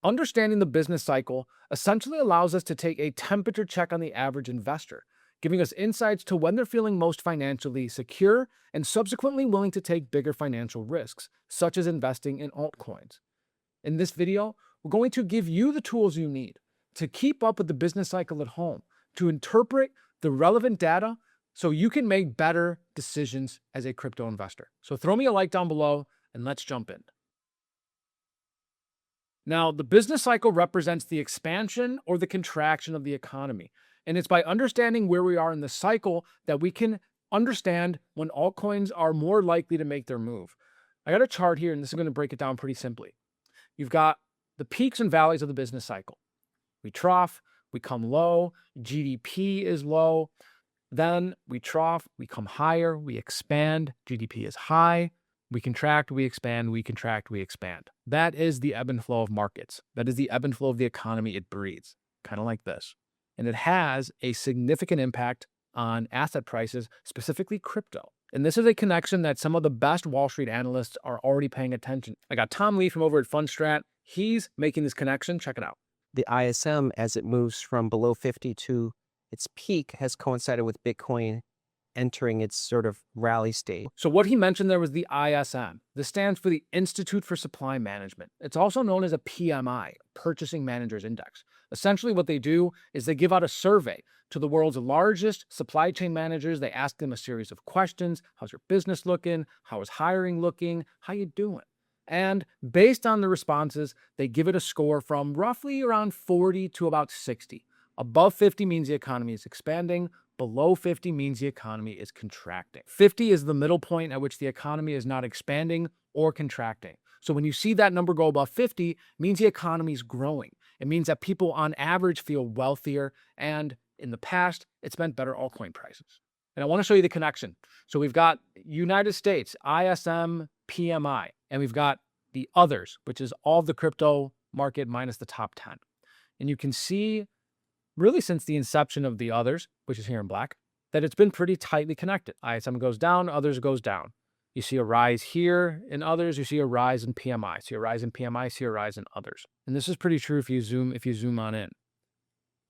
Understanding the business cycle essentially allows us to take a temperature check on the average investor, giving us insights to when they're feeling most financially secure and subsequently willing to take bigger financial risks, such as investing in altcoins. In this video, we're going to give you the tools you need to keep up with the business cycle at home, to interpret the relevant data so you can make better decisions as a crypto investor. So throw me a like down below and let's jump in. Now, the business cycle represents the expansion or the contraction of the economy. And it's by understanding where we are in the cycle that we can understand when altcoins are more likely to make their move. I got a chart here, and this is going to break it down pretty simply. You've got the peaks and valleys of the business cycle. We trough, we come low, GDP is low. Then we trough, we come higher, we expand, GDP is high. We contract, we expand, we contract, we expand. That is the ebb and flow of markets. That is the ebb and flow of the economy it breeds, kind of like this. And it has a significant impact on asset prices, specifically crypto. And this is a connection that some of the best Wall Street analysts are already paying attention. I got Tom Lee from over at Fundstrat. He's making this connection. Check it out. The ISM, as it moves from below 50 to its peak, has coincided with Bitcoin entering its sort of rally state. So what he mentioned there was the ISM. This stands for the Institute for Supply Management. It's also known as a PMI, Purchasing Managers Index. Essentially what they do is they give out a survey to the world's largest supply chain managers. They ask them a series of questions. How's your business looking? How is hiring looking? How you doing? And based on the responses, they give it a score from roughly around 40 to about 60. Above 50 means the economy is expanding. Below 50 means the economy is contracting. 50 is the middle point at which the economy is not expanding or contracting. So when you see that number go above 50, it means the economy is growing. It means that people on average feel wealthier, and in the past, it's meant better altcoin prices. And I want to show you the connection. So we've got United States, ISM, PMI, and we've got the others, which is all of the crypto market minus the top 10. And you can see really since the inception of the others, which is here in black, that it's been pretty tightly connected. ISM goes down, others goes down. You see a rise here in others, you see a rise in PMI. See a rise in PMI, see a rise in others. And this is pretty true if you zoom on in.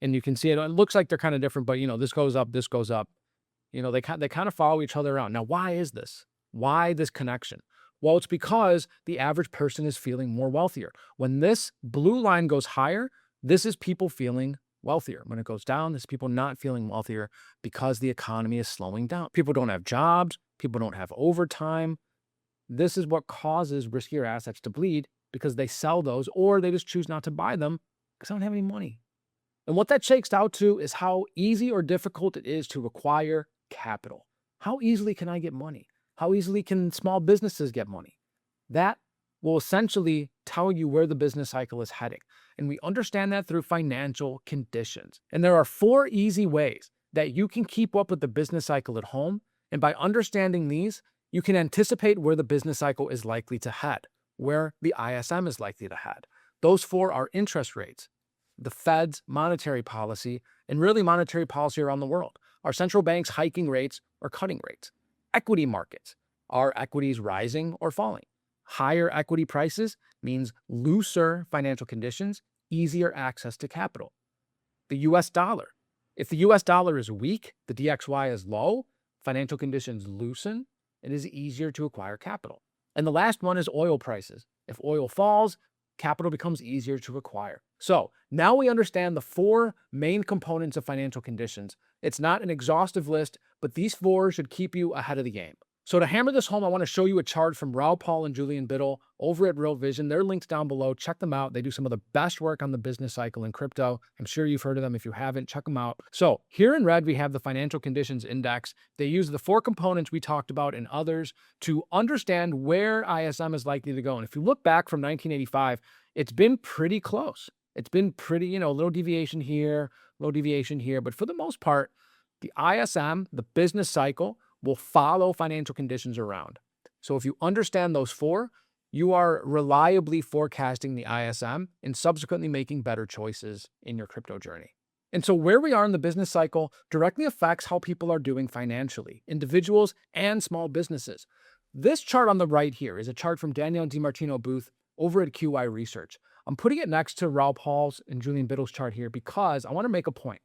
And you can see it looks like they're kind of different, but this goes up, this goes up. They kind of follow each other around. Now, why is this? Why this connection? Well, it's because the average person is feeling more wealthier. When this blue line goes higher, this is people feeling wealthier. When it goes down, there's people not feeling wealthier because the economy is slowing down. People don't have jobs. People don't have overtime. This is what causes riskier assets to bleed because they sell those or they just choose not to buy them because they don't have any money. And what that shakes out to is how easy or difficult it is to acquire capital. How easily can I get money? How easily can small businesses get money? That will essentially tell you where the business cycle is heading. And we understand that through financial conditions. And there are 4 easy ways that you can keep up with the business cycle at home. And by understanding these, you can anticipate where the business cycle is likely to head, where the ISM is likely to head. Those 4 are interest rates, the Fed's monetary policy, and really monetary policy around the world. Are central banks hiking rates or cutting rates? Equity markets. Are equities rising or falling? Higher equity prices means looser financial conditions, easier access to capital. The US dollar. If the US dollar is weak, the DXY is low, financial conditions loosen, it is easier to acquire capital. And the last one is oil prices. If oil falls, capital becomes easier to acquire. So now we understand the 4 main components of financial conditions. It's not an exhaustive list, but these 4 should keep you ahead of the game. So to hammer this home, I want to show you a chart from Raoul Paul and Julian Biddle over at Real Vision. They're linked down below. Check them out. They do some of the best work on the business cycle in crypto. I'm sure you've heard of them. If you haven't, check them out. So here in red, we have the Financial Conditions Index. They use the 4 components we talked about and others to understand where ISM is likely to go. And if you look back from 1985, it's been pretty close. It's been pretty, a little deviation here, little deviation here. But for the most part, the ISM, the business cycle, will follow financial conditions around. So if you understand those 4, you are reliably forecasting the ISM and subsequently making better choices in your crypto journey. And so where we are in the business cycle directly affects how people are doing financially, individuals and small businesses. This chart on the right here is a chart from Danielle DiMartino Booth over at QI Research. I'm putting it next to Raoul Paul's and Julian Biddle's chart here because I want to make a point.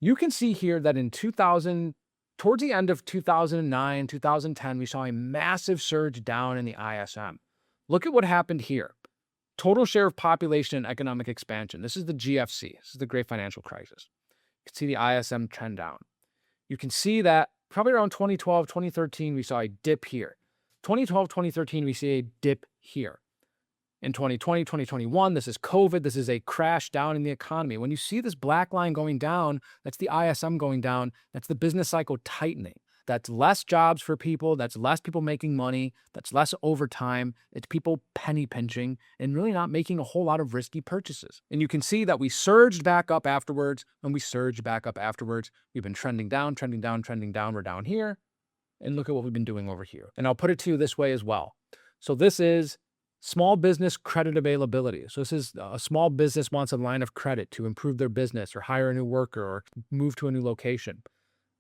You can see here that in 2000, towards the end of 2009, 2010, we saw a massive surge down in the ISM. Look at what happened here. Total share of population and economic expansion. This is the GFC. This is the Great Financial Crisis. You can see the ISM trend down. You can see that probably around 2012, 2013, we saw a dip here. 2012, 2013, we see a dip here. In 2020, 2021, this is COVID. This is a crash down in the economy. When you see this black line going down, that's the ISM going down. That's the business cycle tightening. That's less jobs for people. That's less people making money. That's less overtime. It's people penny pinching and really not making a whole lot of risky purchases. And you can see that we surged back up afterwards, and we surged back up afterwards. We've been trending down, trending down, trending down. We're down here. And look at what we've been doing over here. And I'll put it to you this way as well. So this is small business credit availability. So this is a small business wants a line of credit to improve their business or hire a new worker or move to a new location.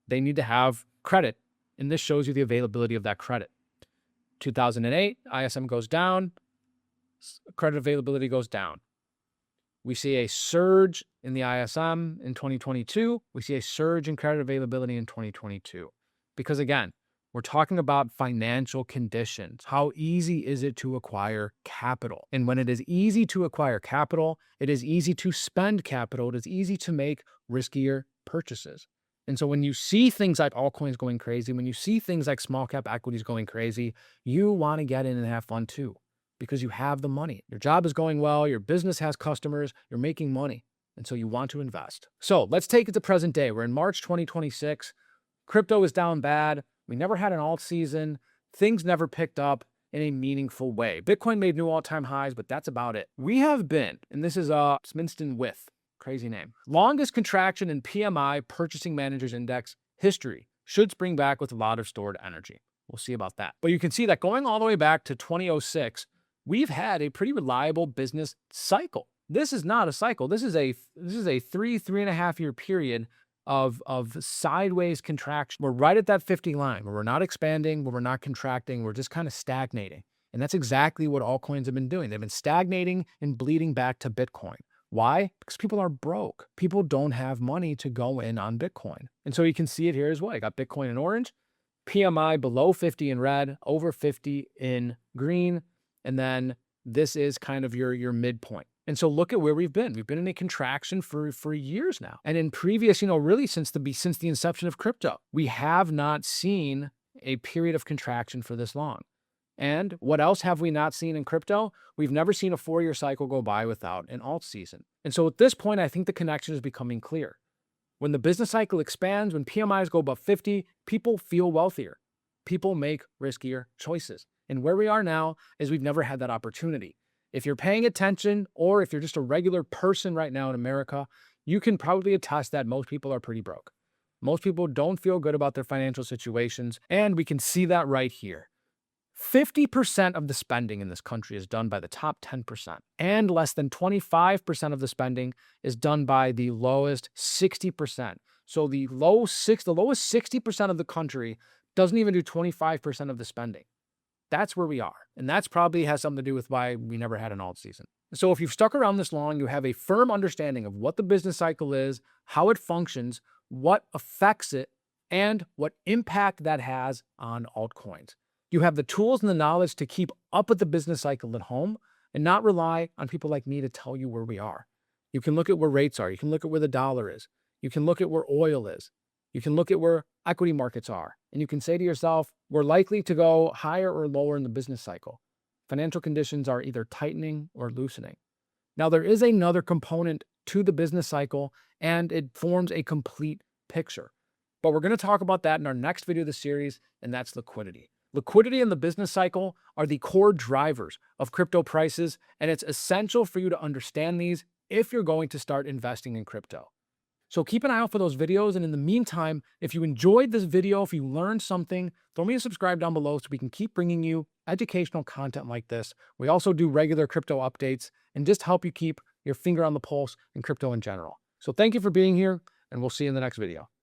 They need to have credit, and this shows you the availability of that credit. 2008, ISM goes down, credit availability goes down. We see a surge in the ISM in 2022. We see a surge in credit availability in 2022. Because again, we're talking about financial conditions. How easy is it to acquire capital? And when it is easy to acquire capital, it is easy to spend capital. It is easy to make riskier purchases. And so when you see things like altcoins going crazy, when you see things like small cap equities going crazy, you want to get in and have fun too, because you have the money. Your job is going well. Your business has customers. You're making money. And so you want to invest. So let's take it to present day. We're in March 2026. Crypto is down bad. We never had an alt season. Things never picked up in a meaningful way. Bitcoin made new all-time highs, but that's about it. We have been, and this is Sminston With, crazy name, longest contraction in PMI, Purchasing Managers Index, history. Should spring back with a lot of stored energy. We'll see about that. But you can see that going all the way back to 2006, we've had a pretty reliable business cycle. This is not a cycle. This is a 3.5 year period of sideways contraction. We're right at that 50 line where we're not expanding, where we're not contracting, we're just kind of stagnating. And that's exactly what altcoins have been doing. They've been stagnating and bleeding back to Bitcoin. Why? Because people are broke. People don't have money to go in on Bitcoin. And so you can see it here as well. You got Bitcoin in orange, PMI below 50 in red, over 50 in green, and then this is kind of your midpoint. And so look at where we've been. We've been in a contraction for years now. And in previous, really since the inception of crypto, we have not seen a period of contraction for this long. And what else have we not seen in crypto? We've never seen a 4-year cycle go by without an alt season. And so at this point, I think the connection is becoming clear. When the business cycle expands, when PMIs go above 50, people feel wealthier. People make riskier choices. And where we are now is we've never had that opportunity. If you're paying attention, or if you're just a regular person right now in America, you can probably attest that most people are pretty broke. Most people don't feel good about their financial situations, and we can see that right here. 50% of the spending in this country is done by the top 10%, and less than 25% of the spending is done by the lowest 60%. So the lowest 60% of the country doesn't even do 25% of the spending. That's where we are. And that's probably has something to do with why we never had an alt season. So if you've stuck around this long, you have a firm understanding of what the business cycle is, how it functions, what affects it, and what impact that has on altcoins. You have the tools and the knowledge to keep up with the business cycle at home and not rely on people like me to tell you where we are. You can look at where rates are. You can look at where the dollar is. You can look at where oil is. You can look at where equity markets are, and you can say to yourself, we're likely to go higher or lower in the business cycle. Financial conditions are either tightening or loosening. Now, there is another component to the business cycle, and it forms a complete picture. But we're going to talk about that in our next video of the series, and that's liquidity. Liquidity and the business cycle are the core drivers of crypto prices, and it's essential for you to understand these if you're going to start investing in crypto. So keep an eye out for those videos. And in the meantime, if you enjoyed this video, if you learned something, throw me a subscribe down below so we can keep bringing you educational content like this. We also do regular crypto updates and just help you keep your finger on the pulse in crypto in general. So thank you for being here, and we'll see you in the next video.